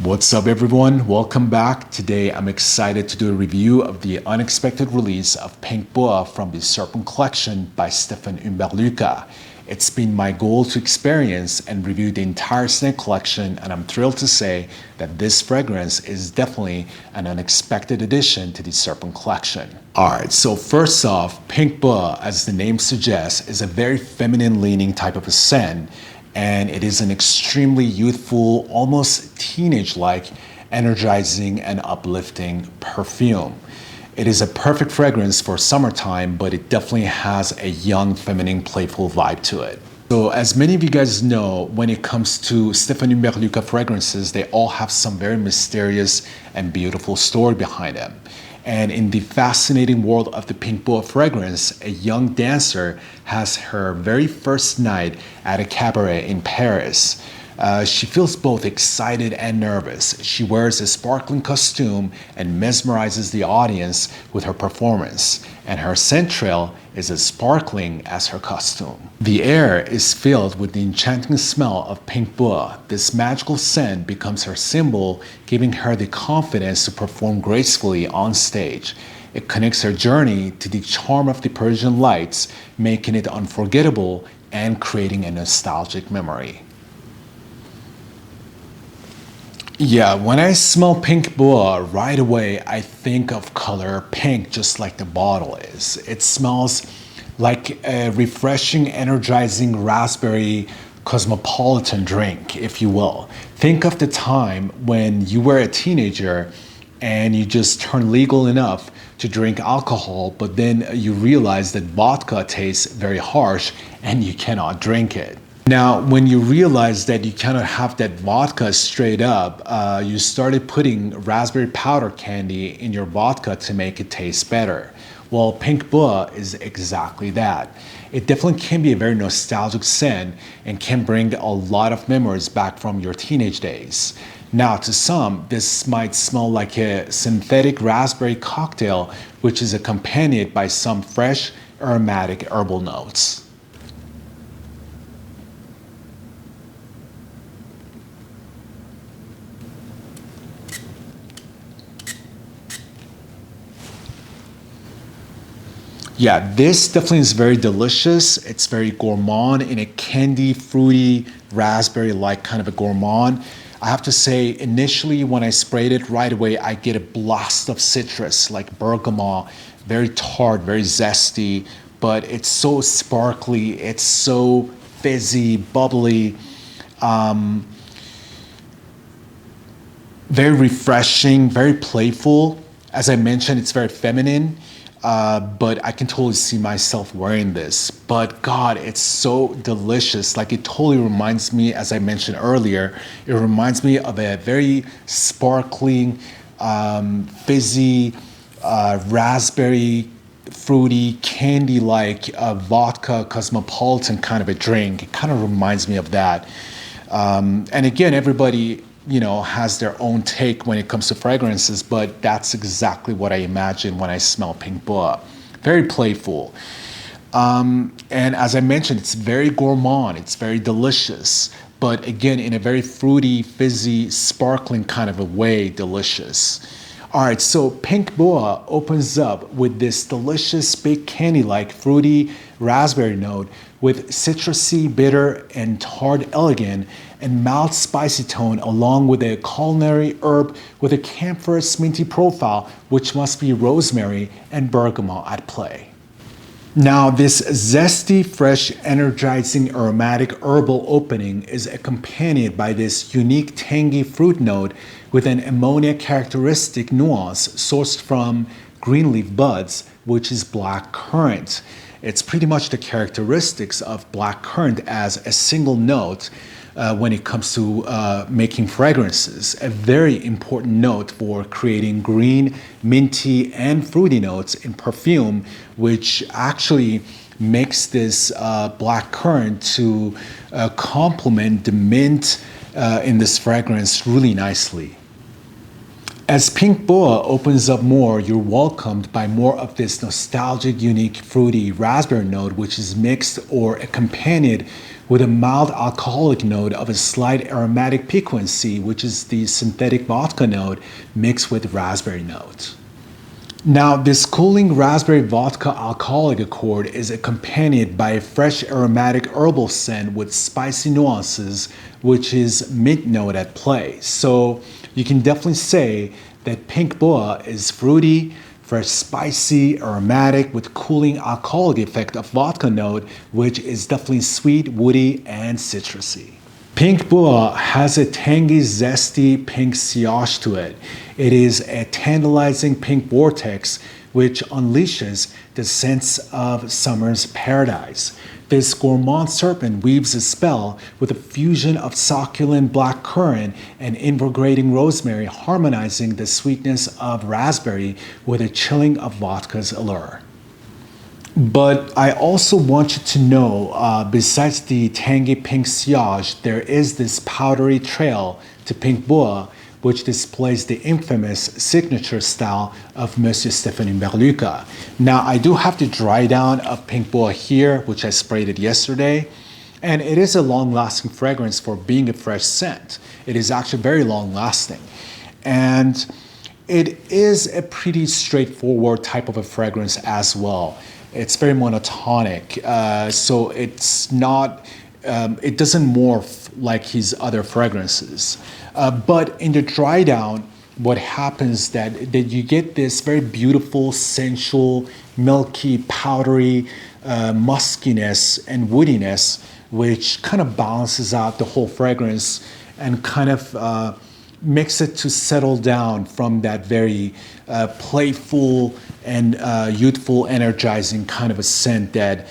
What's up everyone, welcome back. Today I'm excited to do a review of the unexpected release of Pink Boa from the Serpent collection by Stephane Humbert Lucas. It's been my goal to experience and review the entire scent collection, and I'm thrilled to say that this fragrance is definitely an unexpected addition to the Serpent collection. Alright, so first off, Pink Boa, as the name suggests, is a very feminine leaning type of a scent, and it is an extremely youthful, almost teenage-like, energizing and uplifting perfume. It is a perfect fragrance for summertime, but it definitely has a young, feminine, playful vibe to it. So as many of you guys know, when it comes to Stephane Humbert Lucas fragrances, they all have some very mysterious and beautiful story behind them. And in the fascinating world of the Pink Boa fragrance, a young dancer has her very first night at a cabaret in Paris. She feels both excited and nervous. She wears a sparkling costume and mesmerizes the audience with her performance, and her scent trail is as sparkling as her costume. The air is filled with the enchanting smell of Pink Boa. This magical scent becomes her symbol, giving her the confidence to perform gracefully on stage. It connects her journey to the charm of the Parisian lights, making it unforgettable and creating a nostalgic memory. Yeah, when I smell Pink Boa, right away I think of color pink, just like the bottle is. It smells like a refreshing, energizing raspberry cosmopolitan drink, if you will. Think of the time when you were a teenager and you just turned legal enough to drink alcohol, but then you realize that vodka tastes very harsh and you cannot drink it. Now, when you realize that you cannot have that vodka straight up, you started putting raspberry powder candy in your vodka to make it taste better. Well, Pink Boa is exactly that. It definitely can be a very nostalgic scent and can bring a lot of memories back from your teenage days. Now, to some, this might smell like a synthetic raspberry cocktail, which is accompanied by some fresh, aromatic herbal notes. Yeah, this definitely is very delicious. It's very gourmand in a candy, fruity, raspberry-like kind of a gourmand. I have to say, initially when I sprayed it right away, I get a blast of citrus like bergamot, very tart, very zesty, but it's so sparkly, it's so fizzy, bubbly, very refreshing, very playful. As I mentioned, it's very feminine. But I can totally see myself wearing this. But God, it's so delicious. Like, it totally reminds me, as I mentioned earlier, it reminds me of a very sparkling, fizzy, raspberry, fruity, candy-like vodka cosmopolitan kind of a drink. It kind of reminds me of that. And again, everybody has their own take when it comes to fragrances, but that's exactly what I imagine when I smell Pink Boa. Very playful. And as I mentioned, it's very gourmand, it's very delicious, but again, in a very fruity, fizzy, sparkling kind of a way, delicious. All right, so Pink Boa opens up with this delicious, big candy-like fruity raspberry note with citrusy, bitter, and tart elegant and mild spicy tone, along with a culinary herb with a camphorous minty profile, which must be rosemary and bergamot at play. Now, this zesty, fresh, energizing, aromatic herbal opening is accompanied by this unique tangy fruit note with an ammonia characteristic nuance sourced from green leaf buds, which is black currant. It's pretty much the characteristics of black currant as a single note when it comes to making fragrances. A very important note for creating green, minty, and fruity notes in perfume, which actually makes this black currant to complement the mint in this fragrance really nicely. As Pink Boa opens up more, you're welcomed by more of this nostalgic, unique, fruity raspberry note, which is mixed or accompanied with a mild alcoholic note of a slight aromatic piquancy, which is the synthetic vodka note mixed with raspberry note. Now, this cooling raspberry vodka alcoholic accord is accompanied by a fresh aromatic herbal scent with spicy nuances, which is mint note at play. So you can definitely say that Pink Boa is fruity, fresh, spicy, aromatic with cooling alcoholic effect of vodka note, which is definitely sweet, woody, and citrusy. Pink Boa has a tangy, zesty pink sillage to it. It is a tantalizing pink vortex which unleashes the sense of summer's paradise. This gourmand serpent weaves a spell with a fusion of succulent black currant and invigorating rosemary, harmonizing the sweetness of raspberry with a chilling of vodka's allure. But I also want you to know, besides the tangy pink sillage, there is this powdery trail to Pink Boa, which displays the infamous signature style of Monsieur Stephane Humbert Lucas. Now, I do have the dry down of Pink Boa here, which I sprayed it yesterday, and it is a long-lasting fragrance for being a fresh scent. It is actually very long-lasting, and it is a pretty straightforward type of a fragrance as well. It's very monotonic, so it's not, it doesn't morph like his other fragrances. But in the dry down, what happens that you get this very beautiful, sensual, milky, powdery muskiness and woodiness, which kind of balances out the whole fragrance and kind of makes it to settle down from that very playful and youthful, energizing kind of a scent that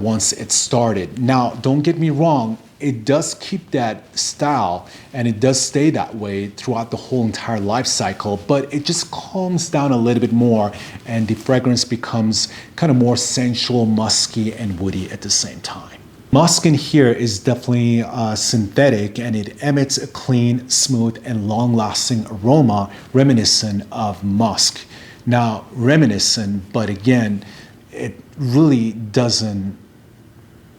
once it started. Now, don't get me wrong, it does keep that style and it does stay that way throughout the whole entire life cycle, but it just calms down a little bit more and the fragrance becomes kind of more sensual, musky, and woody at the same time. Musk in here is definitely synthetic and it emits a clean, smooth, and long-lasting aroma reminiscent of musk. Now, reminiscent, but again, it really doesn't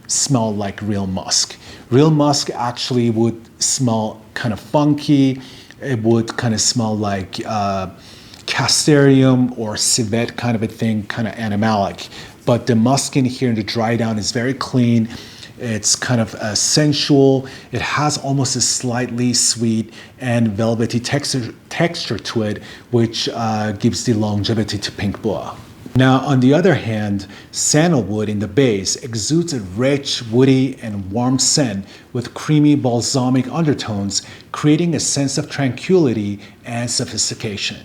smell like real musk. Real musk actually would smell kind of funky. It would kind of smell like castellum or civet kind of a thing, kind of animalic. But the musk in here in the dry down is very clean. It's kind of sensual. It has almost a slightly sweet and velvety texture to it, which gives the longevity to Pink Boa. Now, on the other hand, sandalwood in the base exudes a rich, woody, and warm scent with creamy balsamic undertones, creating a sense of tranquility and sophistication.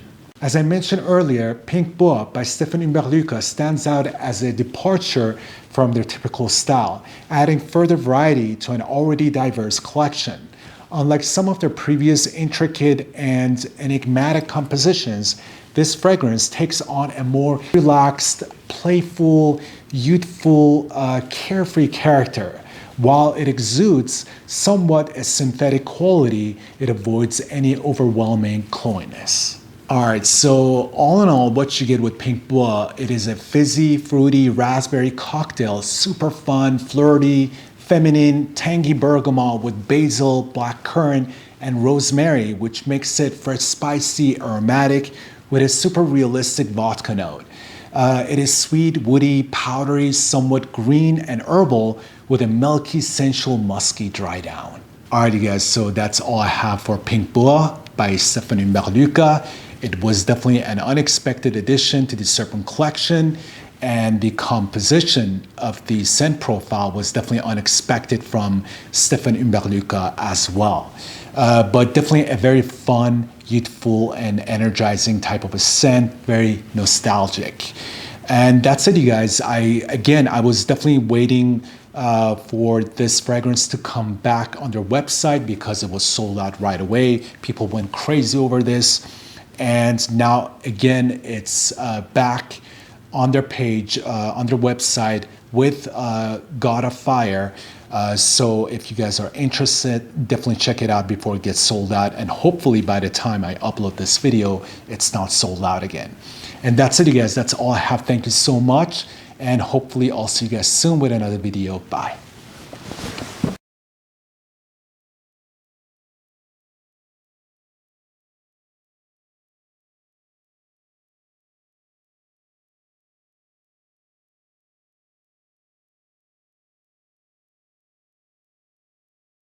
As I mentioned earlier, Pink Boa by Stephane Humbert Lucas stands out as a departure from their typical style, adding further variety to an already diverse collection. Unlike some of their previous intricate and enigmatic compositions, this fragrance takes on a more relaxed, playful, youthful, carefree character. While it exudes somewhat a synthetic quality, it avoids any overwhelming cloyiness. Alright, so all in all, what you get with Pink Boa, it is a fizzy, fruity raspberry cocktail, super fun, flirty, feminine, tangy bergamot with basil, blackcurrant, and rosemary, which makes it fresh, spicy, aromatic, with a super realistic vodka note. It is sweet, woody, powdery, somewhat green, and herbal, with a milky, sensual, musky dry down. Alright, you guys, so that's all I have for Pink Boa by Stephane Humbert Lucas. It was definitely an unexpected addition to the Serpent collection, and the composition of the scent profile was definitely unexpected from Stephane Humbert Lucas as well. But definitely a very fun, youthful, and energizing type of a scent, very nostalgic. And that's it, you guys. I was definitely waiting for this fragrance to come back on their website because it was sold out right away. People went crazy over this. And now, again, it's back on their page, on their website with God of Fire. So if you guys are interested, definitely check it out before it gets sold out. And hopefully by the time I upload this video, it's not sold out again. And that's it, you guys. That's all I have. Thank you so much. And hopefully I'll see you guys soon with another video. Bye.